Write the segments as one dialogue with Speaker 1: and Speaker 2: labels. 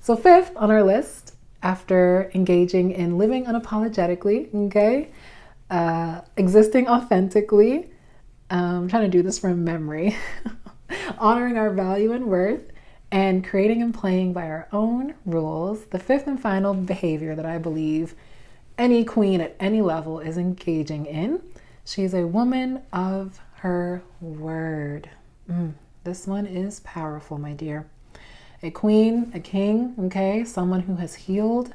Speaker 1: So fifth on our list, after engaging in living unapologetically, okay, existing authentically, I'm trying to do this from memory, honoring our value and worth, and creating and playing by our own rules, the fifth and final behavior that I believe any queen at any level is engaging in. She's a woman of her word. This one is powerful, my dear. A queen, a king, okay, someone who has healed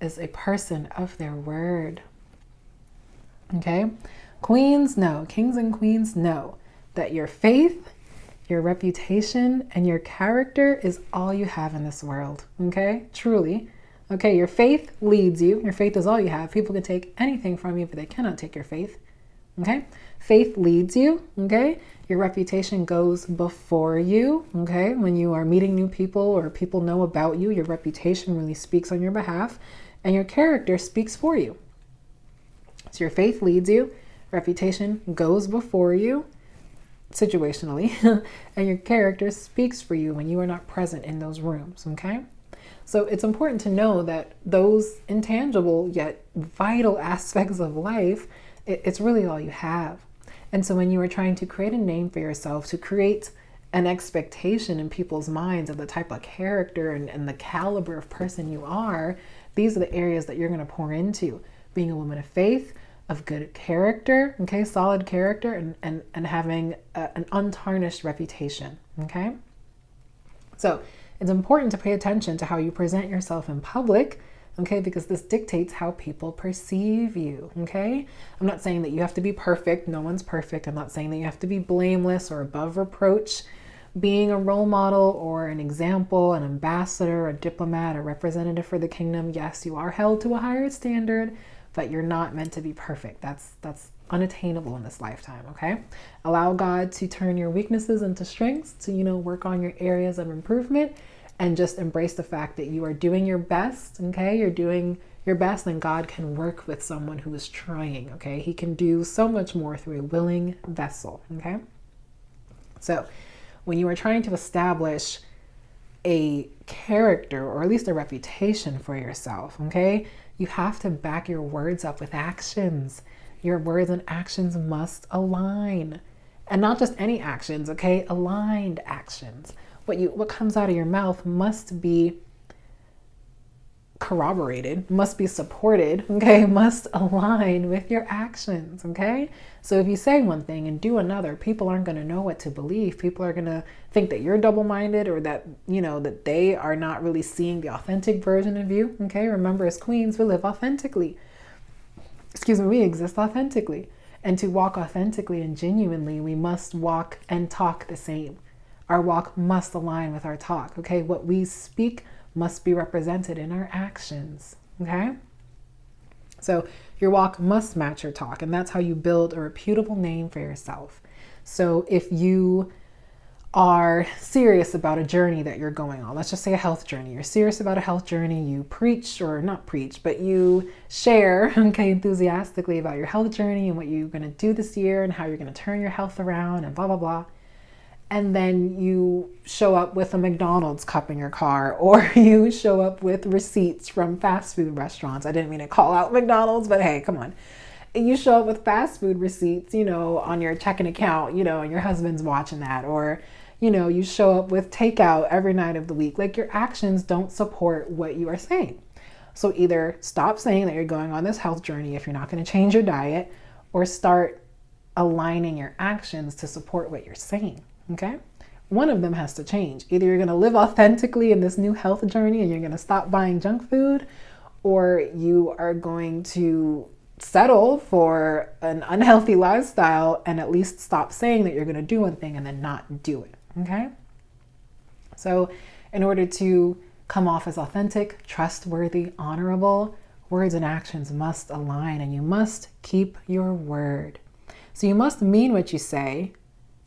Speaker 1: is a person of their word. Okay? Queens know, kings and queens know that your faith, your reputation, and your character is all you have in this world. Okay? Truly. Okay, your faith leads you. Your faith is all you have. People can take anything from you, but they cannot take your faith. Okay? Faith leads you. Okay? Your reputation goes before you. Okay? When you are meeting new people or people know about you, your reputation really speaks on your behalf, and your character speaks for you. So your faith leads you, reputation goes before you, situationally, and your character speaks for you when you are not present in those rooms. Okay? So it's important to know that those intangible yet vital aspects of life, it's really all you have. And so when you are trying to create a name for yourself, to create an expectation in people's minds of the type of character and the caliber of person you are, these are the areas that you're going to pour into. Being a woman of faith, of good character, okay, solid character, and having an untarnished reputation, okay? So it's important to pay attention to how you present yourself in public, okay, because this dictates how people perceive you, okay? I'm not saying that you have to be perfect. No one's perfect. I'm not saying that you have to be blameless or above reproach. Being a role model or an example, an ambassador, a diplomat, a representative for the kingdom, yes, you are held to a higher standard, but you're not meant to be perfect. That's unattainable in this lifetime, okay? Allow God to turn your weaknesses into strengths, to, work on your areas of improvement, and just embrace the fact that you are doing your best, okay? You're doing your best, and God can work with someone who is trying, okay? He can do so much more through a willing vessel, okay? So when you are trying to establish a character, or at least a reputation for yourself, okay, you have to back your words up with actions. Your words and actions must align. And not just any actions, okay? Aligned actions. What comes out of your mouth must be corroborated, must be supported, okay? Must align with your actions, okay? So if you say one thing and do another, people aren't going to know what to believe. People are going to think that you're double-minded, or that, that they are not really seeing the authentic version of you, okay? Remember, as queens, we live authentically. We exist authentically. And to walk authentically and genuinely, we must walk and talk the same. Our walk must align with our talk, okay? What we speak must be represented in our actions, okay? So your walk must match your talk, and that's how you build a reputable name for yourself. So if you are serious about a journey that you're going on, let's just say a health journey, you're serious about a health journey, you preach, or not preach, but you share, okay, enthusiastically about your health journey and what you're going to do this year and how you're going to turn your health around and blah, blah, blah. And then you show up with a McDonald's cup in your car, or you show up with receipts from fast food restaurants. I didn't mean to call out McDonald's, but hey, come on. You show up with fast food receipts, on your checking account, and your husband's watching that. Or, you show up with takeout every night of the week. Like, your actions don't support what you are saying. So either stop saying that you're going on this health journey if you're not going to change your diet, or start aligning your actions to support what you're saying. Okay? One of them has to change. Either you're going to live authentically in this new health journey and you're going to stop buying junk food, or you are going to settle for an unhealthy lifestyle and at least stop saying that you're going to do one thing and then not do it. Okay? So in order to come off as authentic, trustworthy, honorable, words and actions must align, and you must keep your word. So you must mean what you say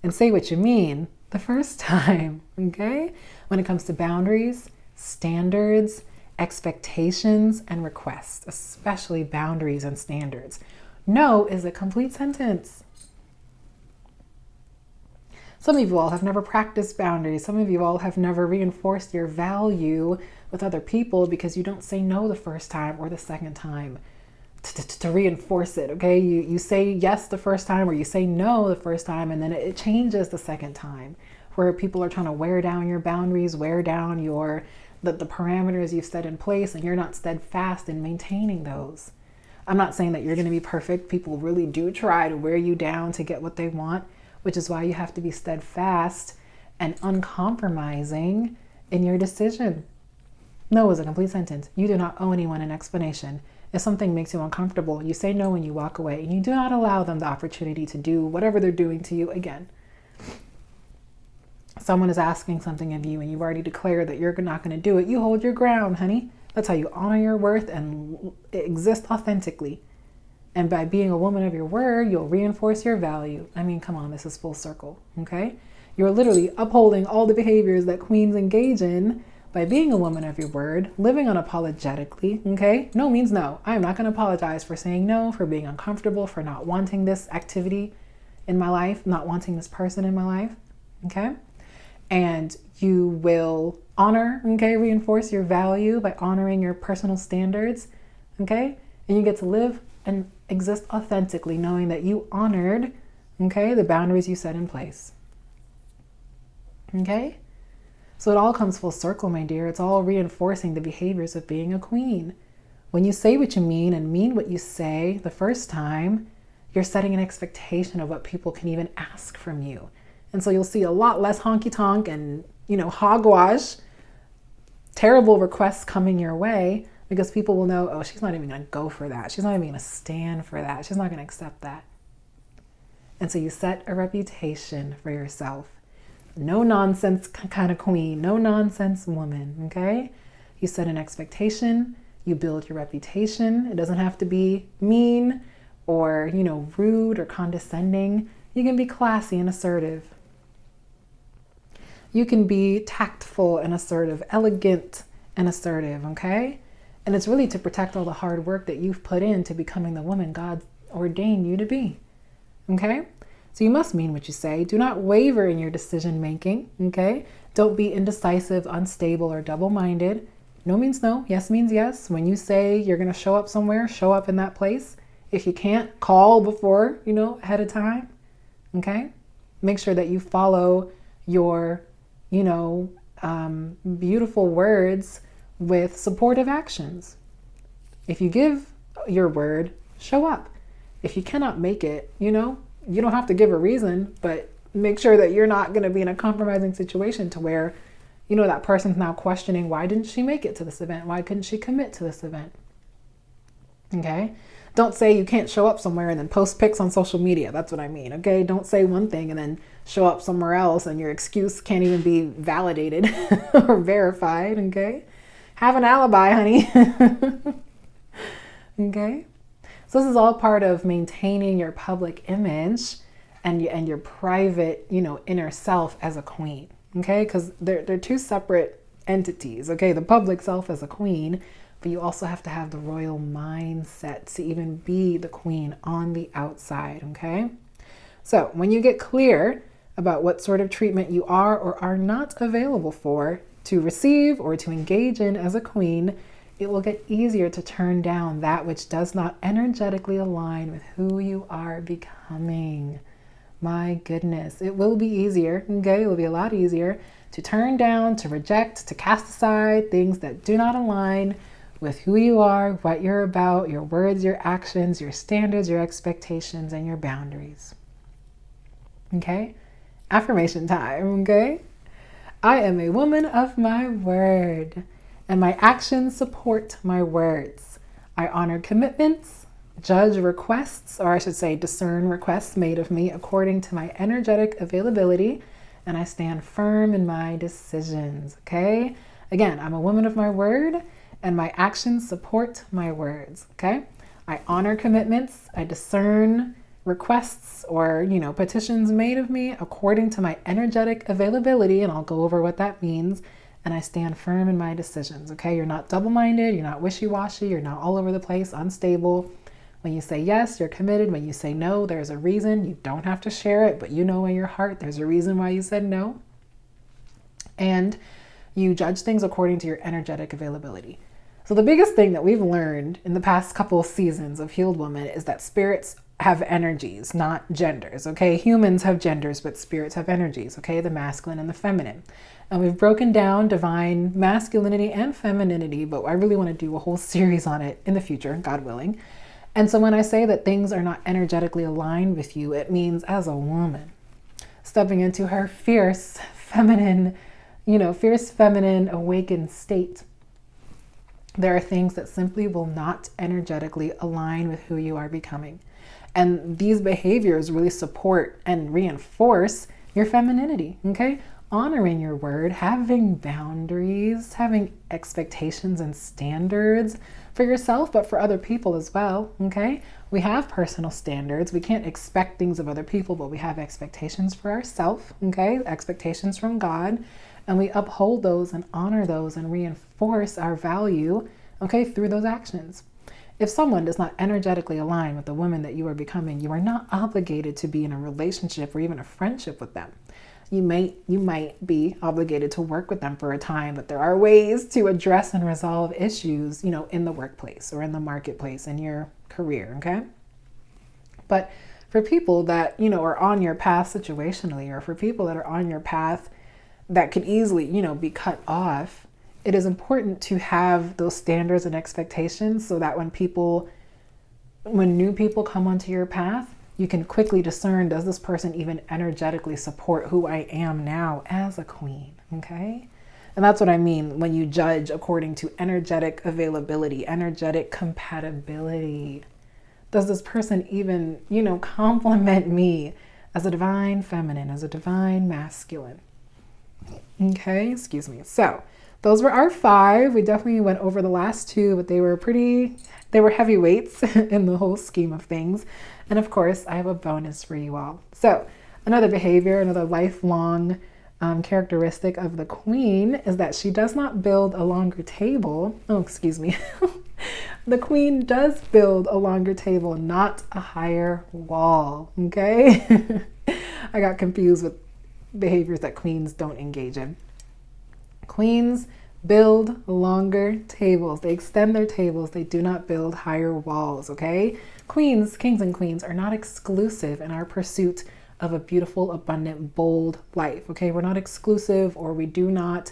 Speaker 1: and say what you mean the first time, okay? When it comes to boundaries, standards, expectations, and requests, especially boundaries and standards. No is a complete sentence. Some of you all have never practiced boundaries. Some of you all have never reinforced your value with other people because you don't say no the first time or the second time to reinforce it. Okay, you say yes the first time or you say no the first time, and then it changes the second time, where people are trying to wear down your boundaries, wear down the parameters you've set in place, and you're not steadfast in maintaining those. I'm not saying that you're going to be perfect. People really do try to wear you down to get what they want, which is why you have to be steadfast and uncompromising in your decision. No is a complete sentence. You do not owe anyone an explanation. If something makes you uncomfortable, you say no and you walk away, and you do not allow them the opportunity to do whatever they're doing to you again. Someone is asking something of you and you've already declared that you're not going to do it. You hold your ground, honey. That's how you honor your worth and exist authentically. And by being a woman of your word, you'll reinforce your value. I mean, come on, this is full circle, okay? You're literally upholding all the behaviors that queens engage in by being a woman of your word, living unapologetically, okay? No means no. I am not going to apologize for saying no, for being uncomfortable, for not wanting this activity in my life, not wanting this person in my life, okay? And you will honor, okay, reinforce your value by honoring your personal standards, okay? And you get to live and exist authentically, knowing that you honored, okay, the boundaries you set in place, okay? So it all comes full circle, my dear. It's all reinforcing the behaviors of being a queen. When you say what you mean and mean what you say the first time, you're setting an expectation of what people can even ask from you. And so you'll see a lot less honky tonk and, hogwash, terrible requests coming your way, because people will know, oh, she's not even going to go for that. She's not even going to stand for that. She's not going to accept that. And so you set a reputation for yourself. No nonsense kind of queen, no nonsense woman, okay? You set an expectation, you build your reputation. It doesn't have to be mean or, rude or condescending. You can be classy and assertive. You can be tactful and assertive, elegant and assertive, okay? And it's really to protect all the hard work that you've put into becoming the woman God ordained you to be, okay? So you must mean what you say. Do not waver in your decision making, okay? Don't be indecisive, unstable, or double-minded. No means no, yes means yes. When you say you're going to show up somewhere, show up in that place. If you can't, call before, ahead of time, okay? Make sure that you follow your, beautiful words with supportive actions. If you give your word, show up. If you cannot make it, you don't have to give a reason, but make sure that you're not going to be in a compromising situation to where, that person's now questioning, why didn't she make it to this event? Why couldn't she commit to this event? Okay? Don't say you can't show up somewhere and then post pics on social media. That's what I mean, okay? Don't say one thing and then show up somewhere else and your excuse can't even be validated or verified, okay? Have an alibi, honey. Okay? So this is all part of maintaining your public image and your private, inner self as a queen, okay? Because they're two separate entities, okay? The public self as a queen, but you also have to have the royal mindset to even be the queen on the outside, okay? So when you get clear about what sort of treatment you are or are not available for to receive or to engage in as a queen, it will get easier to turn down that which does not energetically align with who you are becoming. My goodness, it will be easier, okay? It will be a lot easier to turn down, to reject, to cast aside things that do not align with who you are, what you're about, your words, your actions, your standards, your expectations, and your boundaries. Okay? Affirmation time, okay? I am a woman of my word, and my actions support my words. I honor commitments, judge requests, or I should say discern requests made of me according to my energetic availability, and I stand firm in my decisions, okay? Again, I'm a woman of my word, and my actions support my words, okay? I honor commitments, I discern requests or, petitions made of me according to my energetic availability, and I'll go over what that means, and I stand firm in my decisions, okay? You're not double-minded, you're not wishy-washy, you're not all over the place, unstable. When you say yes, you're committed. When you say no, there's a reason. You don't have to share it, but in your heart, there's a reason why you said no. And You judge things according to your energetic availability. So the biggest thing that we've learned in the past couple of seasons of Healed Woman is that spirits have energies, not genders, okay? Humans have genders, but spirits have energies, okay? The masculine and the feminine. And we've broken down divine masculinity and femininity, but I really want to do a whole series on it in the future, God willing. And so when I say that things are not energetically aligned with you, it means as a woman, stepping into her fierce feminine awakened state, there are things that simply will not energetically align with who you are becoming. And these behaviors really support and reinforce your femininity, okay? Honoring your word, having boundaries, having expectations and standards for yourself, but for other people as well, okay? We have personal standards. We can't expect things of other people, but we have expectations for ourselves, okay? Expectations from God. And we uphold those and honor those and reinforce our value, okay, through those actions. If someone does not energetically align with the woman that you are becoming, you are not obligated to be in a relationship or even a friendship with them. You might be obligated to work with them for a time, but there are ways to address and resolve issues, in the workplace or in the marketplace, in your career, okay? But for people that, are on your path situationally, or for people that are on your path that could easily, be cut off, it is important to have those standards and expectations so that when new people come onto your path, you can quickly discern, does this person even energetically support who I am now as a queen, okay? And that's what I mean when you judge according to energetic availability, energetic compatibility. Does this person even, complement me as a divine feminine, as a divine masculine? Okay, excuse me. So those were our 5. We definitely went over the last 2, but they were heavyweights in the whole scheme of things. And of course, I have a bonus for you all. So another behavior, another lifelong characteristic of the queen is that she does not build a longer table. Oh, excuse me. The queen does build a longer table, not a higher wall, okay? I got confused with behaviors that queens don't engage in. Queens build longer tables. They extend their tables. They do not build higher walls, okay? Queens, kings and queens are not exclusive in our pursuit of a beautiful, abundant, bold life, okay? We're not exclusive, or we do not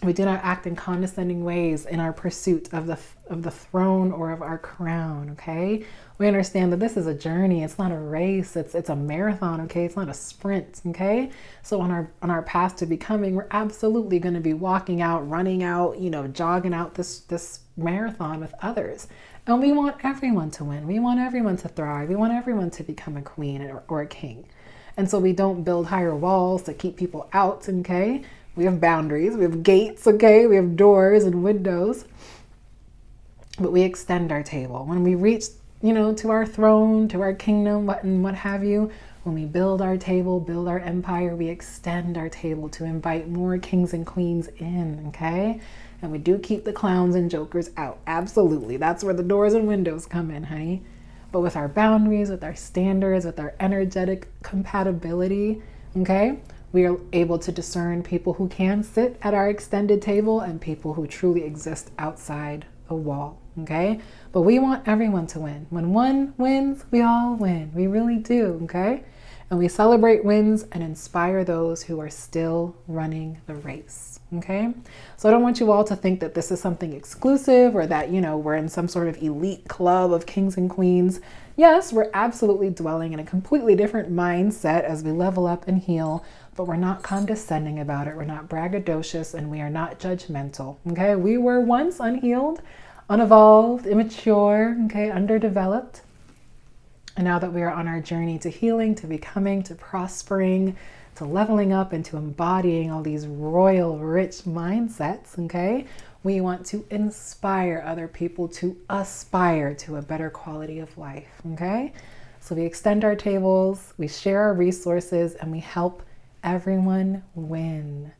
Speaker 1: act in condescending ways in our pursuit of the throne or of our crown, okay? We understand that this is a journey. It's not a race. It's a marathon, okay? It's not a sprint, okay? So on our path to becoming, we're absolutely going to be walking out, running out, jogging out this marathon with others. And we want everyone to win. We want everyone to thrive. We want everyone to become a queen or a king. And so we don't build higher walls to keep people out, okay? We have boundaries, we have gates, okay? We have doors and windows, but we extend our table. When we reach, to our throne, to our kingdom, what have you, when we build our table, build our empire, we extend our table to invite more kings and queens in, okay? And we do keep the clowns and jokers out, absolutely. That's where the doors and windows come in, honey. But with our boundaries, with our standards, with our energetic compatibility, okay? We are able to discern people who can sit at our extended table and people who truly exist outside a wall, okay? But we want everyone to win. When one wins, we all win. We really do, okay? And we celebrate wins and inspire those who are still running the race, okay? So I don't want you all to think that this is something exclusive or that, we're in some sort of elite club of kings and queens. Yes, we're absolutely dwelling in a completely different mindset as we level up and heal, but we're not condescending about it. We're not braggadocious, and we are not judgmental, okay? We were once unhealed, unevolved, immature, okay, underdeveloped. And now that we are on our journey to healing, to becoming, to prospering, to leveling up, and to embodying all these royal, rich mindsets, okay, we want to inspire other people to aspire to a better quality of life, okay? So we extend our tables, we share our resources, and we help everyone win.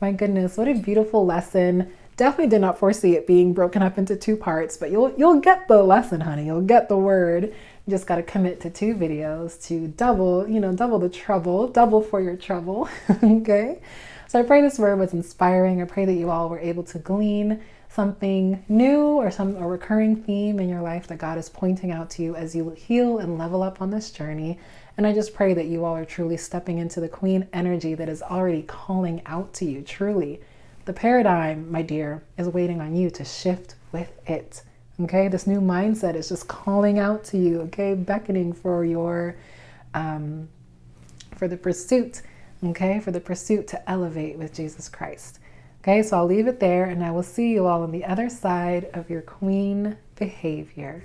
Speaker 1: My goodness, what a beautiful lesson. Definitely did not foresee it being broken up into 2 parts, but you'll get the lesson, honey. You'll get the word. You just got to commit to 2 videos to double the trouble, double for your trouble. Okay. So I pray this word was inspiring. I pray that you all were able to glean something new or a recurring theme in your life that God is pointing out to you as you heal and level up on this journey. And I just pray that you all are truly stepping into the queen energy that is already calling out to you. Truly, the paradigm, my dear, is waiting on you to shift with it. Okay, this new mindset is just calling out to you. Okay, beckoning for your for the pursuit. Okay, for the pursuit to elevate with Jesus Christ. Okay, so I'll leave it there, and I will see you all on the other side of your queen behavior.